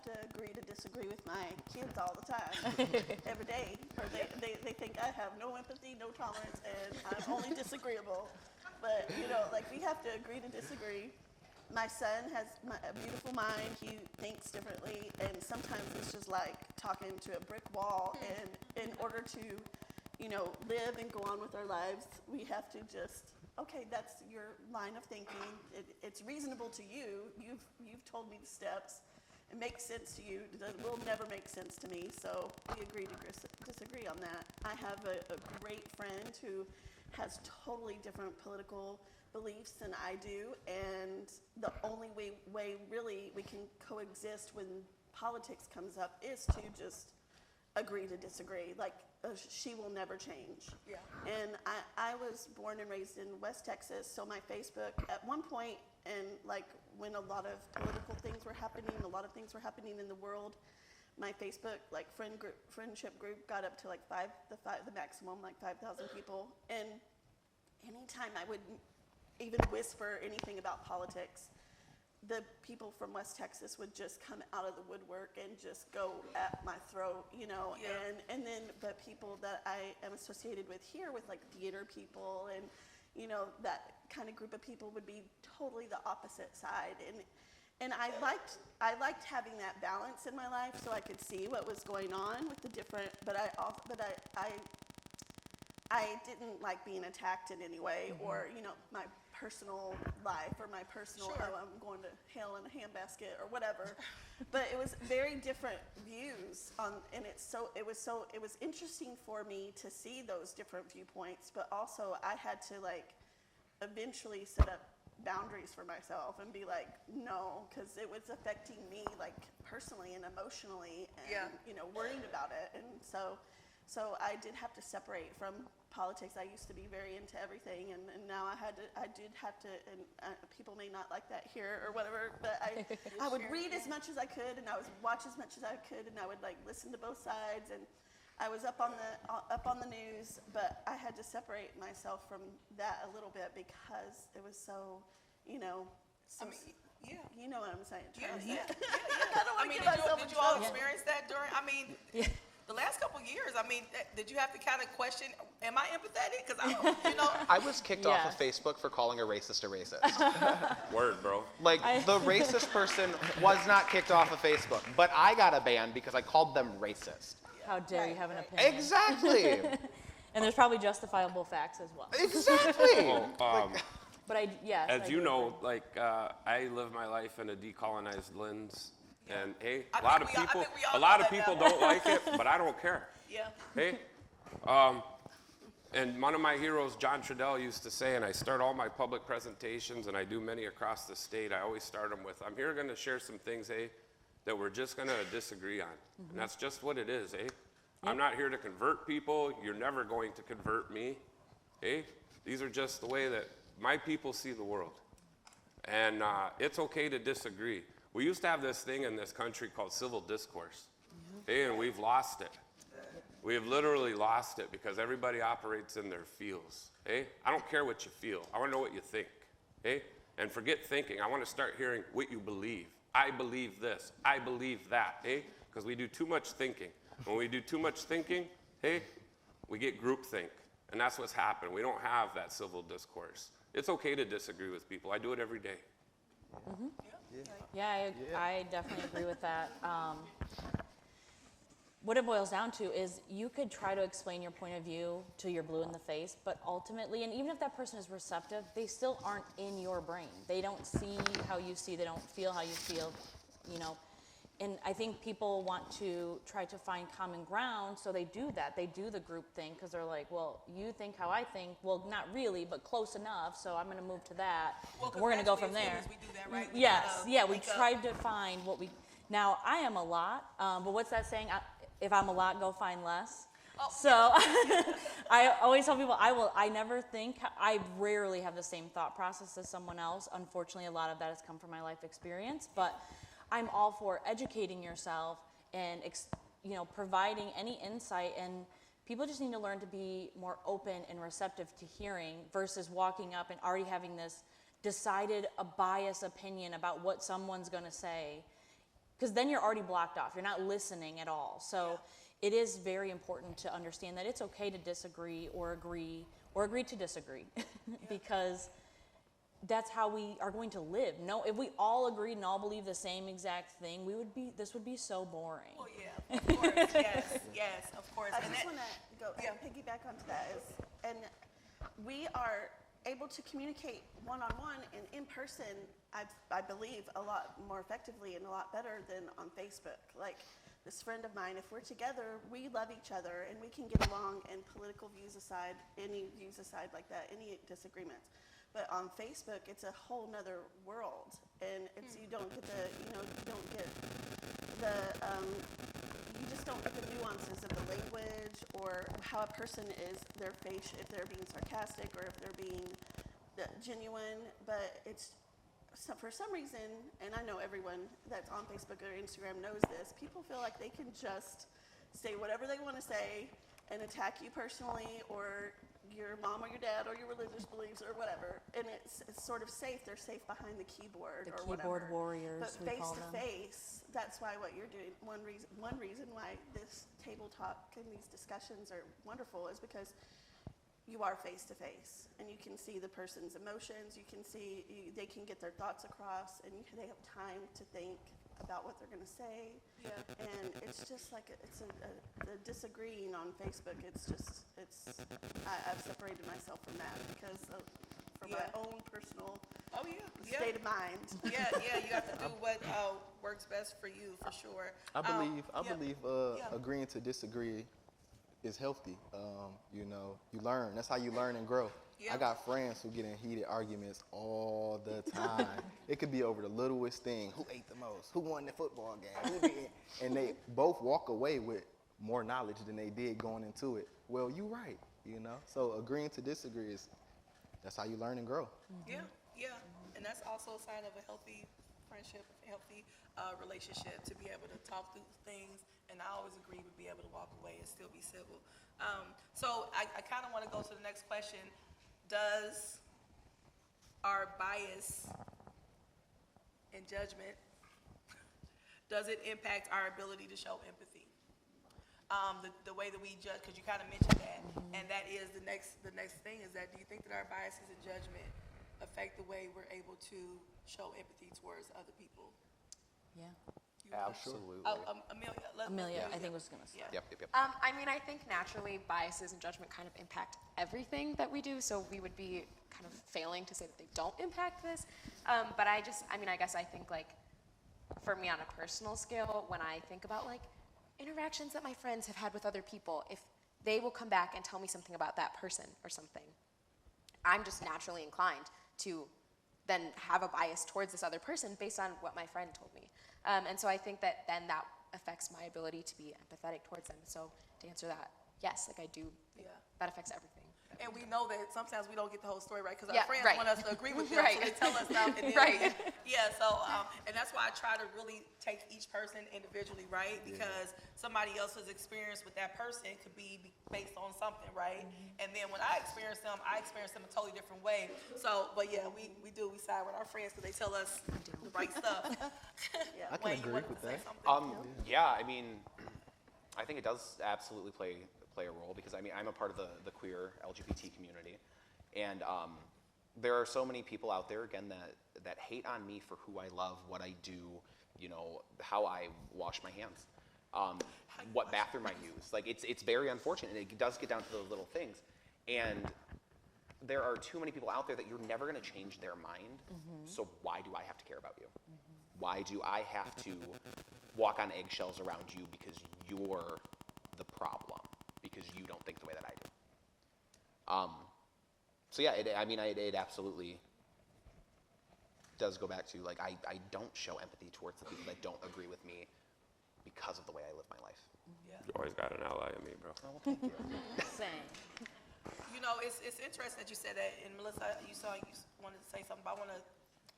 to agree to disagree with my kids all the time, every day. Or they think I have no empathy, no tolerance, and I'm only disagreeable. But, you know, like, we have to agree to disagree. My son has a beautiful mind. He thinks differently, and sometimes it's just like talking to a brick wall. And in order to, you know, live and go on with our lives, we have to just, okay, that's your line of thinking. It's reasonable to you. You've told me the steps. It makes sense to you. It will never make sense to me. So we agree to disagree on that. I have a great friend who has totally different political beliefs than I do, and the only way really we can coexist when politics comes up is to just agree to disagree. Like, she will never change. Yeah. And I was born and raised in West Texas, so my Facebook at one point, and like when a lot of political things were happening, a lot of things were happening in the world, my Facebook like friendship group got up to like the maximum, like 5,000 people. And anytime I would even whisper anything about politics, the people from West Texas would just come out of the woodwork and just go at my throat, you know. Yeah. And then the people that I am associated with here, with like theater people and, you know, that kind of group of people would be totally the opposite side. And I liked having that balance in my life, so I could see what was going on with the different, but I didn't like being attacked in any way, or, you know, my personal life or my personal, Sure. oh, I'm going to hell in a handbasket or whatever. But it was very different views on, and it was interesting for me to see those different viewpoints, but also I had to like eventually set up boundaries for myself and be like, no, because it was affecting me like personally and emotionally, and Yeah. you know, worried about it. And so I did have to separate from politics. I used to be very into everything, and now I did have to, and people may not like that here or whatever, but I would read as much as I could, and I would watch as much as I could, and I would like listen to both sides, and I was up on the news, but I had to separate myself from that a little bit because it was so, you know, yeah. you know what I'm saying, Travis. Yeah. I don't I want mean, to give myself did in you all trouble. experience that during, I mean, the last couple of years, I mean, did you have to kind of question, am I empathetic? Because I don't, you know. I was kicked off Yeah. of Facebook for calling a racist. Word, bro. Like, the racist person was not kicked off of Facebook, but I got a ban because I called them racist. How dare you have an opinion? Exactly. And there's probably justifiable facts as well. Exactly. But yes. As I you do know, agree. like, I live my life in a decolonized lens. And hey, I a lot of think we all a lot know of that people now. don't like it, but I don't care. Yeah. Hey, and one of my heroes, John Trudell, used to say, and I start all my public presentations, and I do many across the state, I always start them with, I'm here going to share some things, hey, that we're just going to disagree on. And that's just what it is, eh? I'm not here to convert people. You're never going to convert me, eh? These are just the way that my people see the world. And it's okay to disagree. We used to have this thing in this country called civil discourse, and we've lost it. We have literally lost it because everybody operates in their feels. I don't care what you feel. I want to know what you think. And forget thinking. I want to start hearing what you believe. I believe this. I believe that. Because we do too much thinking. When we do too much thinking, we get groupthink. And that's what's happened. We don't have that civil discourse. It's okay to disagree with people. I do it every day. Mm-hmm. Yeah, I definitely agree with that. What it boils down to is you could try to explain your point of view till you're blue in the face, but ultimately, and even if that person is receptive, they still aren't in your brain. They don't see how you see, they don't feel how you feel, you know. And I think people want to try to find common ground, so they do that. They do the group thing because they're like, well, you think how I think. Well, not really, but close enough, so I'm going to move to that. Well, and we're going to go from naturally, there. as humans, we do that, right? We Yes, kinda yeah, we link up. tried to find what we, now I am a lot, but what's that saying? If I'm a lot, go find less. Oh. So I always tell people I never think, I rarely have the same thought process as someone else. Unfortunately, a lot of that has come from my life experience, but I'm all for educating yourself and providing any insight, and people just need to learn to be more open and receptive to hearing versus walking up and already having this decided a biased opinion about what someone's going to say. because then you're already blocked off. You're not listening at all. So it is very important to understand that it's okay to disagree or agree to disagree because that's how we are going to live. No, if we all agreed and all believe the same exact thing, this would be so boring. Well, yeah, of course, yes, of course. I And just that- want to go and piggyback onto that and we are able to communicate one-on-one and in person, I believe, a lot more effectively and a lot better than on Facebook. Like this friend of mine, if we're together, we love each other and we can get along, and political views aside, any views aside like that, any disagreements. But on Facebook, it's a whole nother world, and it's you don't get the you just don't get the nuances of the language or how a person is, their face, if they're being sarcastic or if they're being genuine. But it's for some reason, and I know everyone that's on Facebook or Instagram knows this, people feel like they can just say whatever they want to say and attack you personally or your mom or your dad or your religious beliefs or whatever, and it's sort of safe. They're safe behind the keyboard or keyboard whatever. warriors, But we face call to them. face, that's why what you're doing. One reason why this table talk and these discussions are wonderful is because you are face to face, and you can see the person's emotions. You can see they can get their thoughts across, and they have time to think about what they're going to say. Yeah. And it's just like the disagreeing on Facebook. I've separated myself from that because for my own personal state of mind. Yeah, you have to do what works best for you, for sure. I believe Yeah. agreeing to disagree is healthy. You learn. That's how you learn and grow. Yeah. I got friends who get in heated arguments all the time. It could be over the littlest thing. Who ate the most? Who won the football game? Who did? And they both walk away with more knowledge than they did going into it. Well, you're right, So agreeing to disagree that's how you learn and grow. Yeah. And that's also a sign of a healthy friendship, a healthy relationship, to be able to talk through things. And I always agree with be able to walk away and still be civil. So I kind of want to go to the next question. Does our bias and judgment, does it impact our ability to show empathy? The way that we judge, because you kind of mentioned that, and that is the next thing is that, do you think that our biases and judgment affect the way we're able to show empathy towards other people? Yeah. Absolutely. Amelia, I think was going to say. Yeah. Yep. I think naturally biases and judgment kind of impact everything that we do, so we would be kind of failing to say that they don't impact this. But I guess I think, like, for me on a personal scale, when I think about, like, interactions that my friends have had with other people, if they will come back and tell me something about that person or something, I'm just naturally inclined to then have a bias towards this other person based on what my friend told me. And so I think that then that affects my ability to be empathetic towards them. So to answer that, yes, like I do, think that affects everything. And we know that sometimes we don't get the whole story right because Yeah, our friends right. want us to agree with them, Right. so they tell us stuff. And then Right. and that's why I try to really take each person individually, right? Because somebody else's experience with that person could be based on something, right? And then when I experience them a totally different way. So, but yeah, we side with our friends because they tell us the right stuff. I can Wayne, you agree wanted with to say that. something? Yeah, I mean, I think it does absolutely play a role because I'm a part of the queer LGBT community, and there are so many people out there again that hate on me for who I love, what I do, how I wash my hands, what bathroom I use. Like it's very unfortunate. It does get down to those little things, and there are too many people out there that you're never going to change their mind. So why do I have to care about you? Why do I have to walk on eggshells around you because you're the problem? Because you don't think the way that I do. So yeah, it absolutely does go back to, like, I don't show empathy towards the people that don't agree with me because of the way I live my life. You always got an ally in me, bro. Well, thank you. Same. It's interesting that you said that, and Melissa, you wanted to say something, but I want to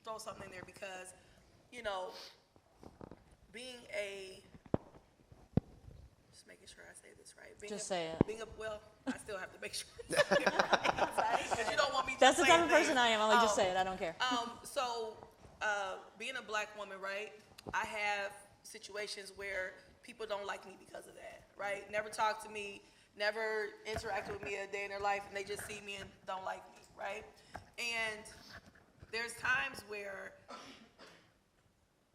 throw something in there because, being just making sure I say this right. Say it. I still have to make sure I say it right. Because you don't want me to That's the say type of things. person I am. I'll just say it. I don't care. So, being a black woman, right, I have situations where people don't like me because of that, right? Never talk to me, never interacted with me a day in their life, and they just see me and don't like me, right? And there's times where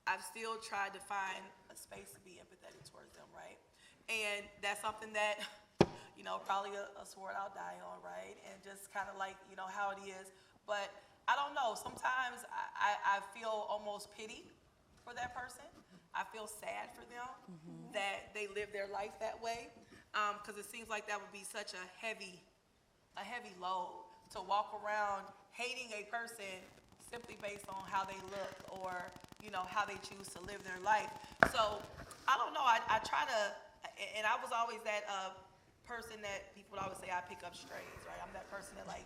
I've still tried to find a space to be empathetic towards them, right? And that's something that, probably a sword I'll die on, right? And just kind of like, how it is. But I don't know, sometimes I feel almost pity for that person. I feel sad for them that they live their life that way, because it seems like that would be such a heavy load to walk around hating a person simply based on how they look or, how they choose to live their life. So I don't know, I try to, and I was always that person that people would always say I pick up strays, right? I'm that person that like,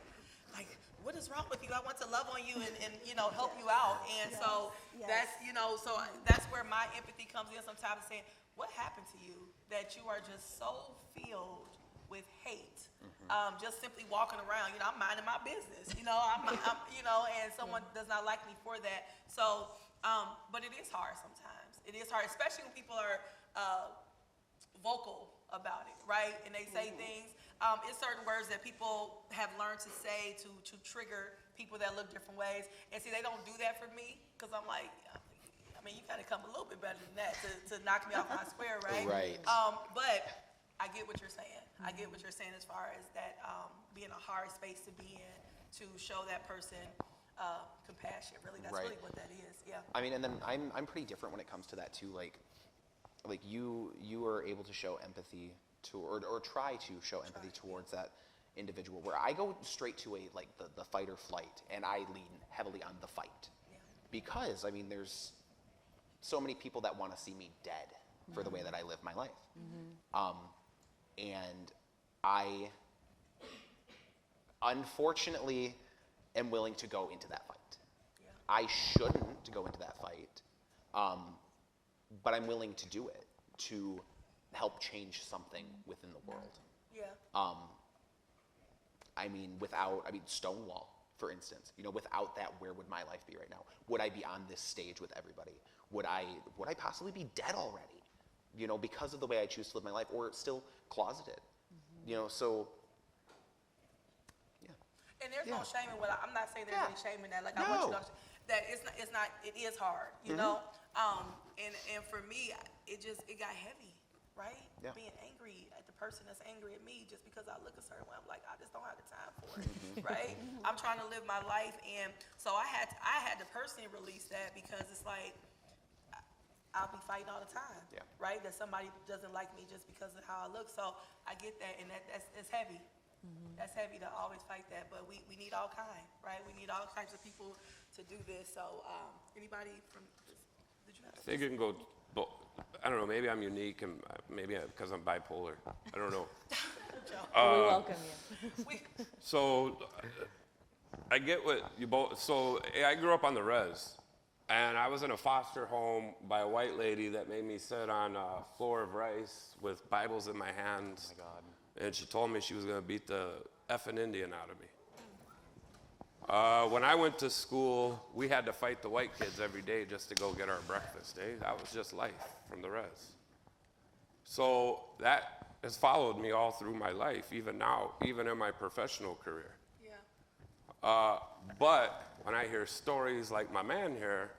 what is wrong with you? I want to love on you and help you out. And so that's, so that's where my empathy comes in sometimes, saying, what happened to you that you are just so filled with hate? Just simply walking around, I'm minding my business, I'm and someone does not like me for that. So, but it is hard sometimes. It is hard, especially when people are vocal about it, right? And they say things. It's certain words that people have learned to say to trigger people that look different ways. And see, they don't do that for me, because I'm like, you gotta come a little bit better than that to knock me off my square, right? Right. But I get what you're saying. I get what you're saying as far as that being a hard space to be in, to show that person compassion. Really, that's really what that is. Yeah. And then I'm pretty different when it comes to that too. Like you are able to show empathy to, or try to show empathy towards that individual, where I go straight to the fight or flight, and I lean heavily on the fight. Yeah. Because there's so many people that want to see me dead for the way that I live my life. And I unfortunately am willing to go into that fight. Yeah. I shouldn't go into that fight, but I'm willing to do it to help change something within the world. Yeah. Stonewall, for instance, without that, where would my life be right now? Would I be on this stage with everybody? Would I possibly be dead already? Because of the way I choose to live my life, or still closeted? So, yeah. And there's no shame in what I'm not saying there's any shame in that. Like, I No. want you to understand that it's not, it is hard, and for me, it got heavy, right? Yeah. Being angry at the person that's angry at me just because I look a certain way. I'm like, I just don't have the time for it, right? I'm trying to live my life, and so I had to personally release that, because it's like, I'll be fighting all the time, right? That somebody doesn't like me just because of how I look. So I get that, and that's heavy. That's heavy to always fight that, but we need all kinds, right? We need all types of people to do this. So anybody from, did you have I think it can go, I don't know, maybe I'm unique, and maybe because I'm bipolar. I don't know. We welcome you. So I get what you both, so I grew up on the res, and I was in a foster home by a white lady that made me sit on a floor of rice with Bibles in my hands. Oh my God. And she told me she was going to beat the effing Indian out of me. When I went to school, we had to fight the white kids every day just to go get our breakfast. That was just life from the res. So that has followed me all through my life, even now, even in my professional career. Yeah. But when I hear stories like my man here,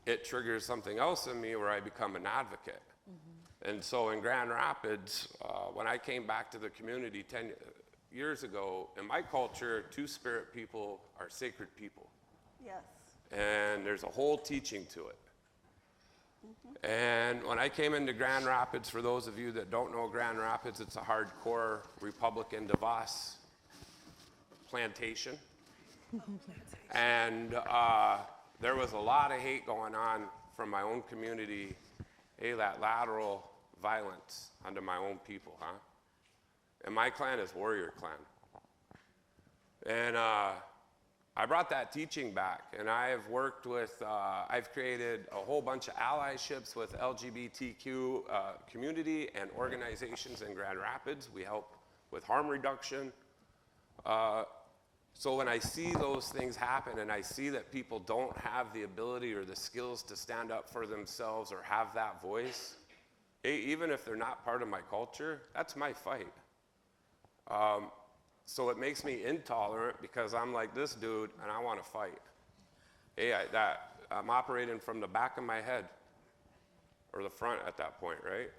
it triggers something else in me where I become an advocate. And so in Grand Rapids, when I came back to the community 10 years ago, in my culture, two-spirit people are sacred people. Yes. And there's a whole teaching to it. And when I came into Grand Rapids, for those of you that don't know Grand Rapids, it's a hardcore Republican DeVos plantation. And there was a lot of hate going on from my own community, that lateral violence under my own people, huh? And my clan is Warrior Clan. And I brought that teaching back, and I've worked with, I've created a whole bunch of allyships with LGBTQ community and organizations in Grand Rapids. We help with harm reduction. So when I see those things happen and I see that people don't have the ability or the skills to stand up for themselves or have that voice, even if they're not part of my culture, that's my fight. So it makes me intolerant because I'm like this dude and I want to fight. Hey, I'm operating from the back of my head or the front at that point, right?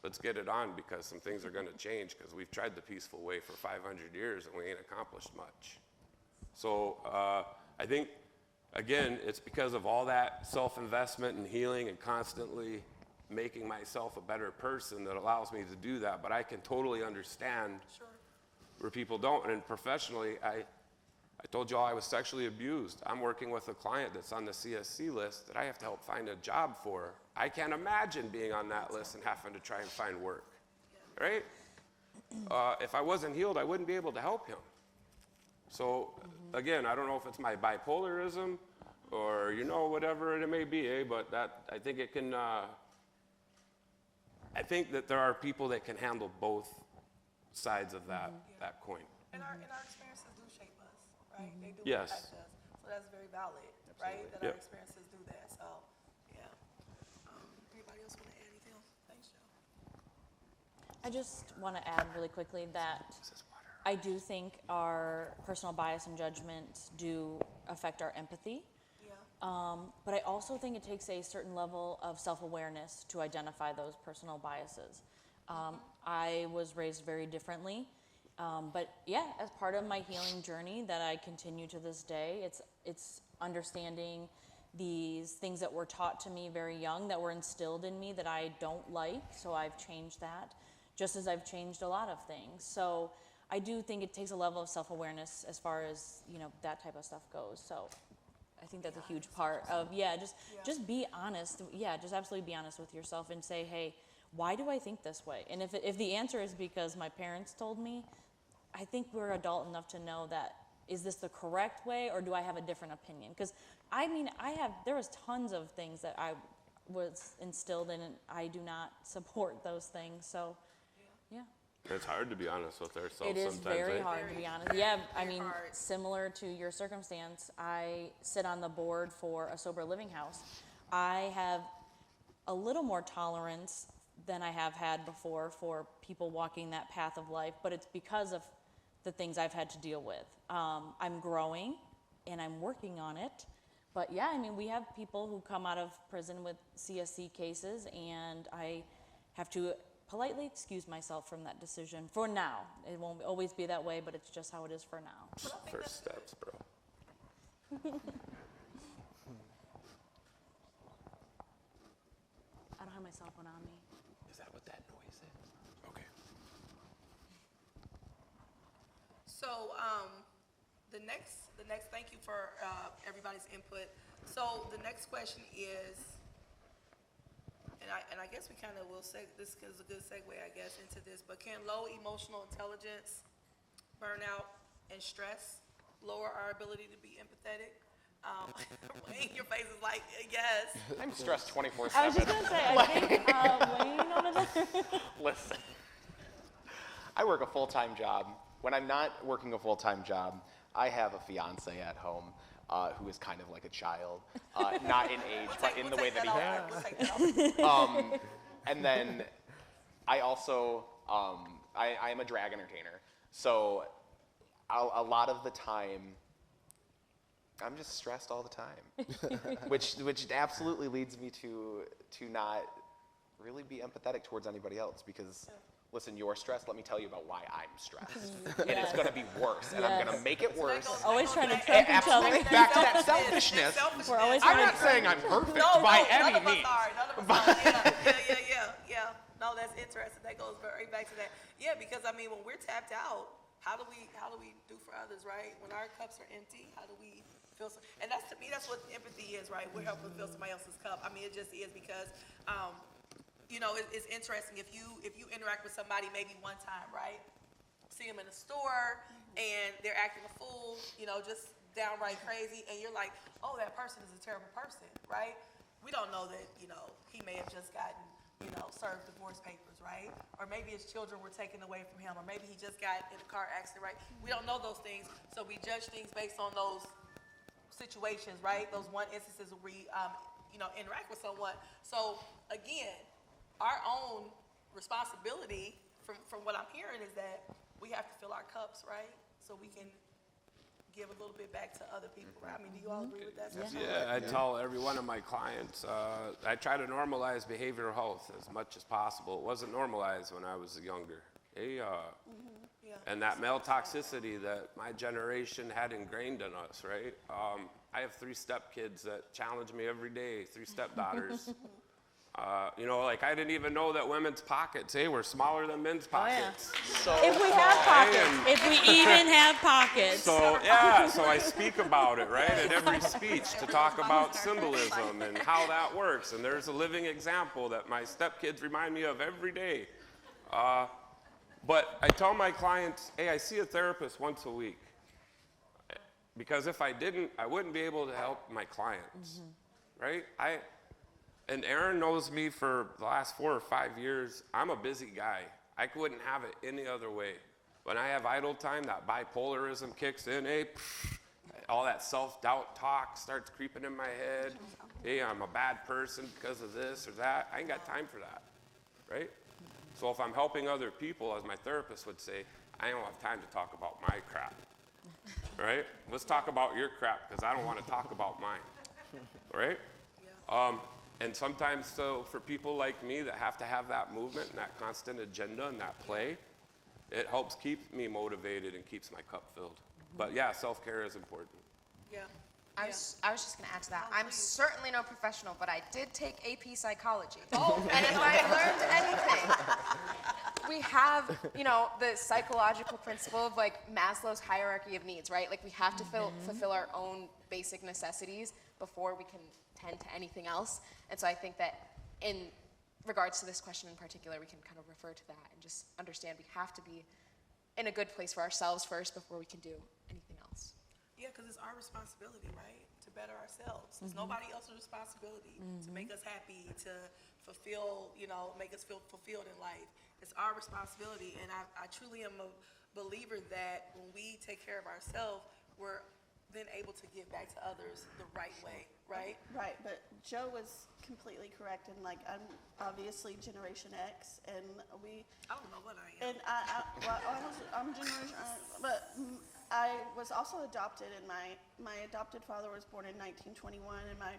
Let's get it on because some things are going to change because we've tried the peaceful way for 500 years and we ain't accomplished much. So I think, again, it's because of all that self-investment and healing and constantly making myself a better person that allows me to do that. But I can totally understand where people don't. And professionally, I told y'all I was sexually abused. I'm working with a client that's on the CSC list that I have to help find a job for. I can't imagine being on that list and having to try and find work, right? If I wasn't healed, I wouldn't be able to help him. So again, I don't know if it's my bipolarism or, whatever it may be, but I think it can, I think that there are people that can handle both sides of that coin. And our experiences do shape us, right? They do Yes. impact us. So that's very valid, right? That our experiences do that. So, yeah. Anybody else want to add anything else? Thanks, Joe. I just want to add really quickly that I do think our personal bias and judgment do affect our empathy. But I also think it takes a certain level of self-awareness to identify those personal biases. I was raised very differently, but yeah, as part of my healing journey that I continue to this day, it's understanding these things that were taught to me very young, that were instilled in me that I don't like, so I've changed that, just as I've changed a lot of things. So I do think it takes a level of self-awareness as far as, that type of stuff goes. So I think that's a huge part of, just be honest. Yeah, just absolutely be honest with yourself and say, hey, why do I think this way? And if the answer is because my parents told me, I think we're adult enough to know that, is this the correct way or do I have a different opinion? Because there was tons of things that I was instilled in and I do not support those things. So, yeah. It's hard to be honest with ourselves It is sometimes, very right? hard to be honest. Yeah, I mean, hard. similar to your circumstance, I sit on the board for a sober living house. I have a little more tolerance than I have had before for people walking that path of life, but it's because of the things I've had to deal with. I'm growing and I'm working on it. But yeah, I mean, we have people who come out of prison with CSC cases, and I have to politely excuse myself from that decision for now. It won't always be that way, but it's just how it is for now. First steps, bro. I don't have my cell phone on me. Is that what that noise is? Okay. So, the next, thank you for everybody's input. So the next question is, and I guess we kind of will say, this is a good segue, I guess, into this, but can low emotional intelligence, burnout, and stress lower our ability to be empathetic? Wayne, your face is like, yes. I'm stressed 24/7. I was just gonna say, I think Wayne over there. Listen, I work a full-time job. When I'm not working a full-time job, I have a fiance at home who is kind of like a child, not in age, but in the way that he has. We'll take that off. And then I also, I am a drag entertainer. So a lot of the time, I'm just stressed all the time, which absolutely leads me to not really be empathetic towards anybody else because, listen, you're stressed. Let me tell you about why I'm stressed, and it's going to be worse, and I'm going to make it worse. Always trying to trump each other. Absolutely, back to that selfishness. We're always I'm trying not saying I'm perfect No, by none any of us means. are. None of us are. Yeah. No, that's interesting. That goes very back to that. Yeah, because I mean, when we're tapped out, how do we do for others, right? When our cups are empty, how do we feel? And that's, to me, that's what empathy is, right? We're helping fill somebody else's cup. I mean, it just is because, it's interesting if you interact with somebody maybe one time, right? See them in a store and they're acting a fool, just downright crazy, and you're like, oh, that person is a terrible person, right? We don't know that, he may have just gotten serve divorce papers, right? Or maybe his children were taken away from him, or maybe he just got in a car accident, right? We don't know those things, so we judge things based on those situations, right? Those one instances where we, interact with someone. So again, our own responsibility, from what I'm hearing, is that we have to fill our cups, right? So we can give a little bit back to other people, right? I mean, do you all agree with that? Yeah, I tell every one of my clients, I try to normalize behavioral health as much as possible. It wasn't normalized when I was younger. Yeah. And that male toxicity that my generation had ingrained in us, right? I have 3 stepkids that challenge me every day, 3 stepdaughters. Like I didn't even know that women's pockets, were smaller than men's pockets. If we have pockets, if we even have pockets. So I speak about it, right, in every speech to talk about symbolism and how that works. And there's a living example that my stepkids remind me of every day. But I tell my clients, hey, I see a therapist once a week. Because if I didn't, I wouldn't be able to help my clients, right? And Aaron knows me for the last 4 or 5 years. I'm a busy guy. I wouldn't have it any other way. When I have idle time, that bipolarism kicks in, all that self-doubt talk starts creeping in my head. Hey, I'm a bad person because of this or that. I ain't got time for that, right? So if I'm helping other people, as my therapist would say, I don't have time to talk about my crap, right? Let's talk about your crap because I don't want to talk about mine, right? And sometimes, so for people like me that have to have that movement and that constant agenda and that play, it helps keep me motivated and keeps my cup filled. But yeah, self-care is important. Yeah. I was just going to add to that. Oh, I'm please. certainly no professional, but I did take AP psychology. And if I learned anything, we have, the psychological principle of like Maslow's hierarchy of needs, right? Like we have to fulfill our own basic necessities before we can tend to anything else. And so I think that in regards to this question in particular, we can kind of refer to that and just understand we have to be in a good place for ourselves first before we can do anything else. Yeah, because it's our responsibility, right, to better ourselves. It's nobody else's responsibility to make us happy, to fulfill, make us feel fulfilled in life. It's our responsibility, and I truly am a believer that when we take care of ourselves, we're then able to give back to others the right way, right? Right, but Joe was completely correct, and like I'm obviously Generation X, and I don't know what I am. and I'm Generation, but I was also adopted, and my adopted father was born in 1921, and my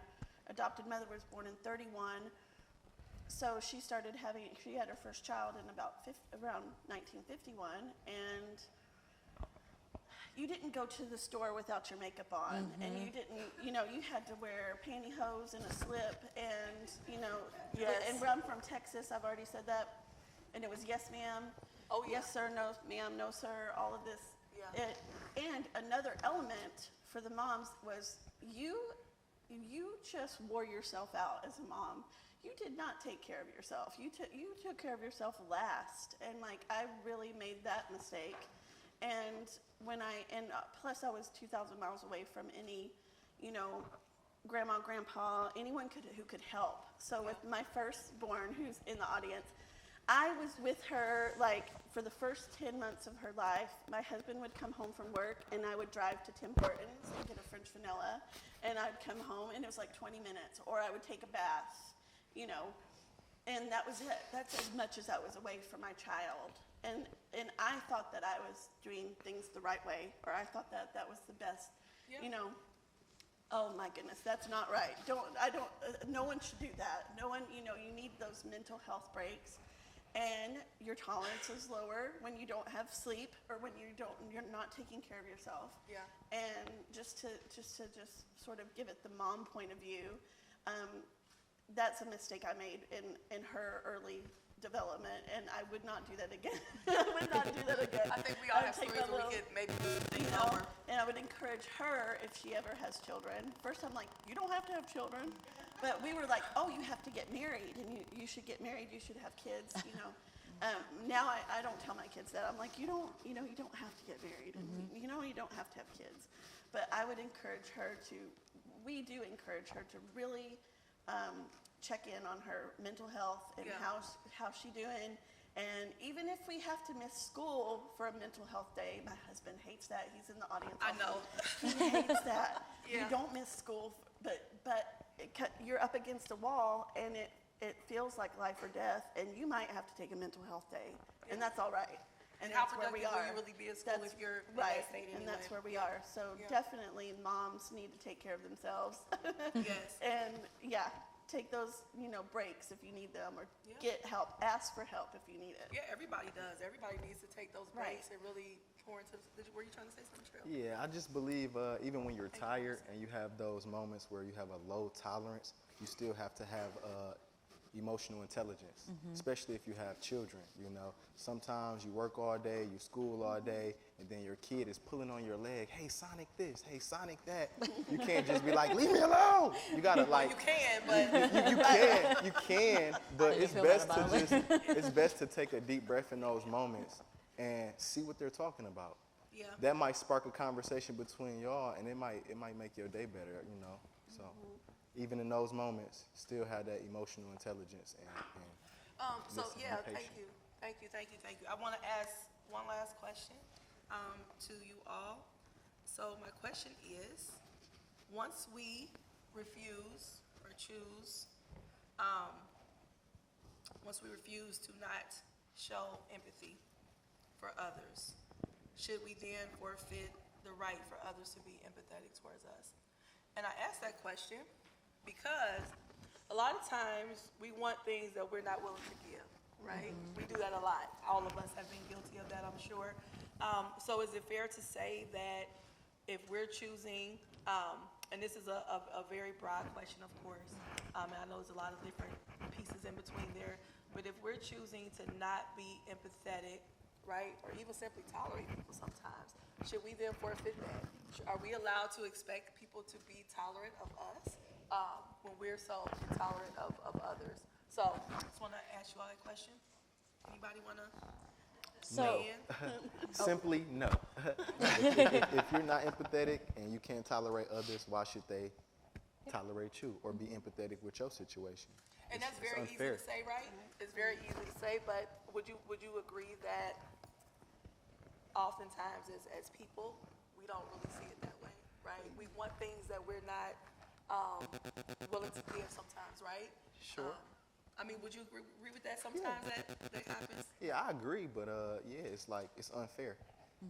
adopted mother was born in 31. So she had her first child in around 1951, and you didn't go to the store without your makeup on, and you didn't, you had to wear pantyhose and a slip, and, Yes. and I'm from Texas, I've already said that, and it was yes, ma'am, Oh, yeah. yes, sir, no, ma'am, no, sir, all of this. Yeah. And another element for the moms was you just wore yourself out as a mom. You did not take care of yourself. You took care of yourself last, and like I really made that mistake. And plus I was 2,000 miles away from any, grandma, grandpa, anyone who could help. So with my firstborn, who's in the audience, I was with her like for the first 10 months of her life. My husband would come home from work, and I would drive to Tim Hortons and get a French vanilla, and I'd come home, and it was like 20 minutes, or I would take a bath, and that was it. That's as much as I was away from my child. And I thought that I was doing things the right way, or I thought that was the best, Yeah. Oh my goodness, that's not right. No one should do that. No one, you need those mental health breaks, and your tolerance is lower when you don't have sleep, or when you're not taking care of yourself. Yeah. And just to sort of give it the mom point of view, that's a mistake I made in her early development, and I would not do that again. I would not do that again. I think we all I'd have take stories that where little- we could maybe do things you know, over. and I would encourage her if she ever has children. First, I'm like, you don't have to have children, but we were like, oh, you have to get married, and you should get married. You should have kids. Now I don't tell my kids that. I'm like, you don't have to get married, and you don't have to have kids. But I would encourage her to. We do encourage her to really check in on her mental health and Yeah. how she doing. And even if we have to miss school for a mental health day, my husband hates that. He's in the audience. I also. know. He hates that. Yeah. You don't miss school, but you're up against a wall, and it feels like life or death, and you might have to take a mental health day, and that's all right. And How that's where we productive are. will you really be at school That's if you're in right, that state and anyway? that's where we are. So Yeah. definitely, moms need to take care of themselves, Yes. and take those breaks if you need them, or Yeah. get help. Ask for help if you need it. Yeah, everybody does. Everybody needs to take those Right. breaks and really pour into. Were you trying to say something, Trill? Yeah, I just believe even when you're tired and you have those moments where you have a low tolerance, you still have to have emotional intelligence, especially if you have children. Sometimes you work all day, you school all day, and then your kid is pulling on your leg. Hey, Sonic this. Hey, Sonic that. You can't just be like, leave me alone. You gotta like. You can, but You can, but you it's feel best that to about it? it's best to take a deep breath in those moments and see what they're talking about. yeah. That might spark a conversation between y'all, and it might make your day better, So even in those moments, still have that emotional intelligence and So listen, be yeah, patient. thank you. I want to ask one last question to you all. So my question is, once we refuse or choose, once we refuse to not show empathy for others, should we then forfeit the right for others to be empathetic towards us? And I ask that question because a lot of times we want things that we're not willing to give, right? We do that a lot. All of us have been guilty of that, I'm sure. So is it fair to say that if we're choosing, and this is a very broad question, of course, and I know there's a lot of different pieces in between there, but if we're choosing to not be empathetic, right, or even simply tolerate people sometimes, should we then forfeit that? Are we allowed to expect people to be tolerant of us when we're so intolerant of others? So I just want to ask you all that question. Anybody want to So, weigh in? Simply no. if you're not empathetic and you can't tolerate others, why should they tolerate you or be empathetic with your situation? And that's It's very easy unfair. to say, right? It's very easy to say, but would you agree that oftentimes as people, we don't really see it that way, right? We want things that we're not willing to give sometimes, right? Sure. I mean, would you agree with that sometimes that happens? Yeah, I agree, but it's like it's unfair.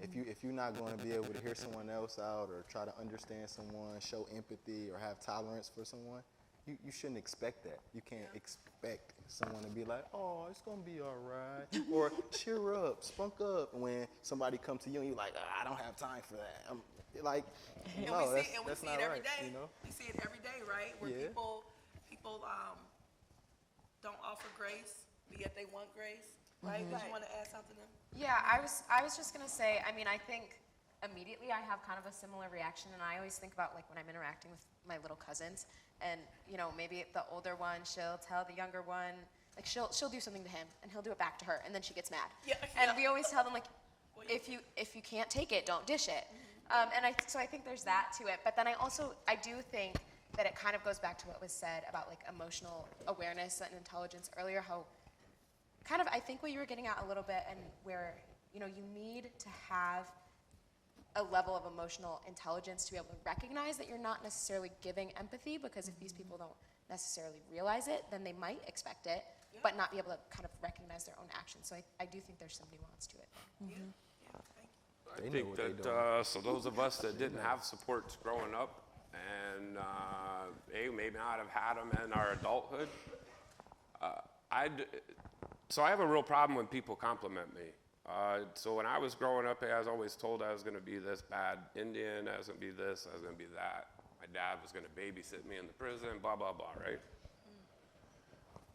If you're not going to be able to hear someone else out or try to understand someone, show empathy or have tolerance for someone, you shouldn't expect that. You can't expect someone to be like, oh, it's gonna be all right, or cheer up, spunk up when somebody comes to you and you're like, I don't have time for that. I'm like, And no, we that's see not it every right. day. We see it every day, right? Where Yeah. people don't offer grace, but yet they want grace, right? Did you want to add something to them? Yeah, I was just gonna say, I mean, I think immediately I have kind of a similar reaction, and I always think about like when I'm interacting with my little cousins, and maybe the older one, she'll tell the younger one, like she'll do something to him, and he'll do it back to her, and then she gets mad. Yeah, And yeah. we always tell them like, if you can't take it, don't dish it. So I think there's that to it, but then I do think that it kind of goes back to what was said about like emotional awareness and intelligence earlier, how kind of, I think what you were getting at a little bit, and where, you need to have a level of emotional intelligence to be able to recognize that you're not necessarily giving empathy, because if these people don't necessarily realize it, then they might expect it, but not be able to kind of recognize their own actions. So I do think there's some nuance to it. Yeah, thank you. I They know think what they that, so those of us that didn't have supports growing up and maybe not have had them in our adulthood, so I have a real problem when people compliment me. So when I was growing up, I was always told I was going to be this bad Indian, I was going to be this, I was going to be that. My dad was going to babysit me in the prison, blah, blah, blah, right?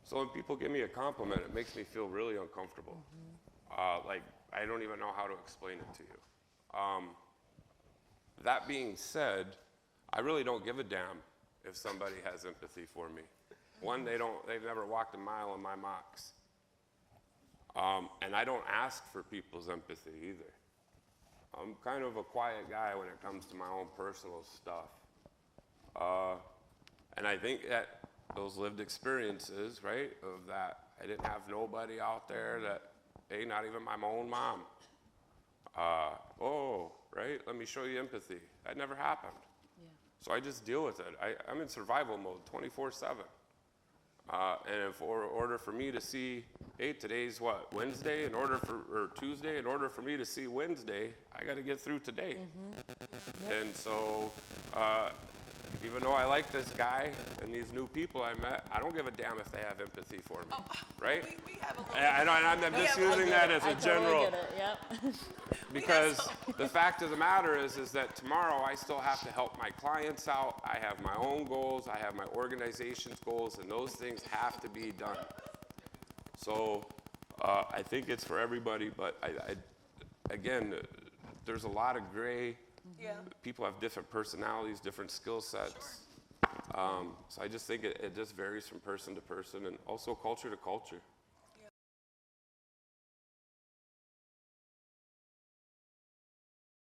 So when people give me a compliment, it makes me feel really uncomfortable. Like, I don't even know how to explain it to you. That being said, I really don't give a damn if somebody has empathy for me. One, they've never walked a mile in my mocks. And I don't ask for people's empathy either. I'm kind of a quiet guy when it comes to my own personal stuff. And I think that those lived experiences, right, of that I didn't have nobody out there that, hey, not even my own mom. Oh, right, let me show you empathy. That never happened. Yeah. So I just deal with it. I'm in survival mode 24/7. And if in order for me to see, hey, today's what, Wednesday, or Tuesday, in order for me to see Wednesday, I got to get through today. And so, even though I like this guy and these new people I met, I don't give a damn if they have empathy for me, right? We have a little. I'm just using that as a general. I totally get it, yep. Because the fact of the matter is that tomorrow I still have to help my clients out. I have my own goals. I have my organization's goals, and those things have to be done. So I think it's for everybody, but again, there's a lot of gray. Yeah. People have different personalities, different skill sets. So I just think it just varies from person to person and also culture to culture.